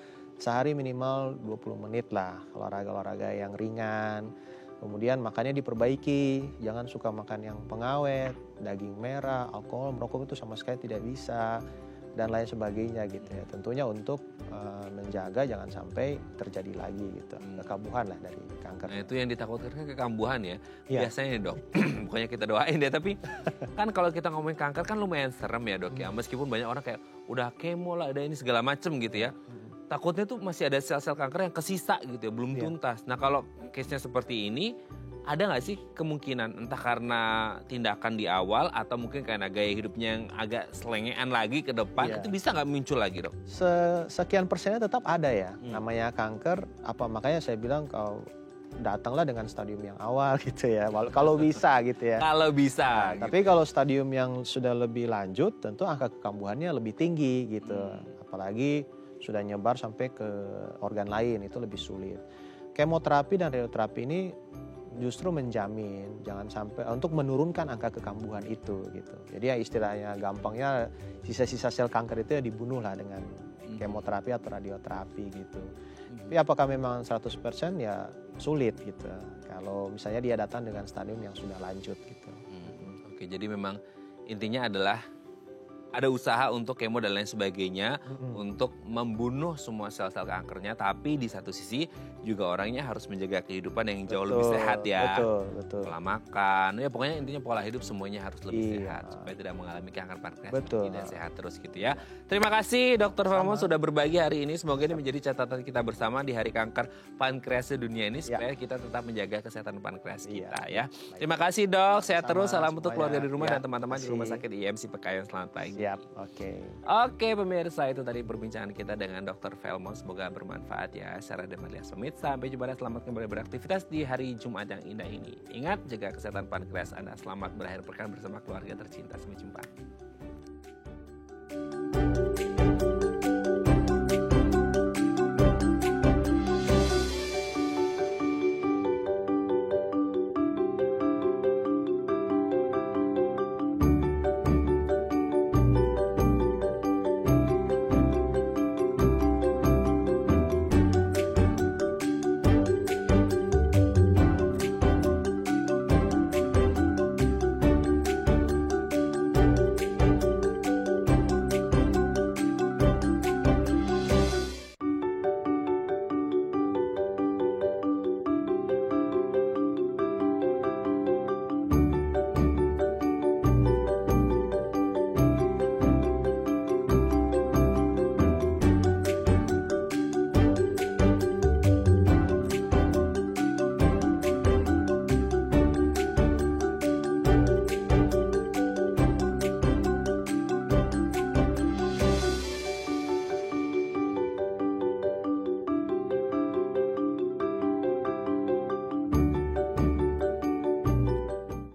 Sehari minimal 20 menit lah, olahraga-olahraga yang ringan. Kemudian makannya diperbaiki, jangan suka makan yang pengawet, daging merah, alkohol, merokok itu sama sekali tidak bisa, dan lain sebagainya gitu ya. Tentunya untuk menjaga jangan sampai terjadi lagi gitu, kekambuhan lah dari kanker. Nah itu yang ditakutkan kan kekambuhan ya. Biasanya nih dok, bukannya kita doain deh, tapi kan kalau kita ngomongin kanker kan lumayan serem ya dok ya. Meskipun banyak orang kayak udah kemo lah, ada ini segala macem gitu ya. Takutnya tuh masih ada sel-sel kanker yang kesisa gitu ya, belum tuntas. Nah kalau case-nya seperti ini, ada nggak sih kemungkinan entah karena tindakan di awal atau mungkin karena gaya hidupnya yang agak selengean lagi ke depan, itu bisa nggak muncul lagi dok? Sekian persennya tetap ada ya, namanya kanker. Makanya saya bilang kalau datanglah dengan stadium yang awal gitu ya, kalau bisa gitu ya. Kalau bisa. Nah, gitu. Tapi kalau stadium yang sudah lebih lanjut, tentu angka kekambuhannya lebih tinggi gitu. Apalagi sudah nyebar sampai ke organ lain, itu lebih sulit. Kemoterapi dan radioterapi ini justru menjamin jangan sampai untuk menurunkan angka kekambuhan itu gitu. Jadi ya istilahnya gampangnya sisa-sisa sel kanker itu ya dibunuh lah dengan kemoterapi atau radioterapi gitu. Tapi apakah memang 100% ya sulit gitu. Kalau misalnya dia datang dengan stadium yang sudah lanjut gitu. Oke, jadi memang intinya adalah ada usaha untuk kemo dan lain sebagainya untuk membunuh semua sel-sel kankernya, tapi di satu sisi juga orangnya harus menjaga kehidupan yang jauh lebih sehat ya. Betul. Pola makan, ya pokoknya intinya pola hidup semuanya harus lebih sehat supaya tidak mengalami kanker pankreas dan sehat terus gitu ya. Terima kasih Dr. Velmos sudah berbagi hari ini. Semoga ini menjadi catatan kita bersama di Hari Kanker Pankreas Sedunia ini supaya kita tetap menjaga kesehatan pankreas kita ya. Terima kasih dok, sehat terus. Salam untuk keluarga di rumah dan teman-teman di Rumah Sakit IMC Pekayon. Selamat pagi. Oke pemirsa, itu tadi perbincangan kita dengan Dr. Velmos. Semoga bermanfaat ya. Sarah dan Malia Sumit. Sampai jumpa dan selamat kembali beraktivitas di hari Jumat yang indah ini. Ingat, jaga kesehatan pankreas Anda. Selamat berakhir pekan bersama keluarga tercinta. Sampai jumpa.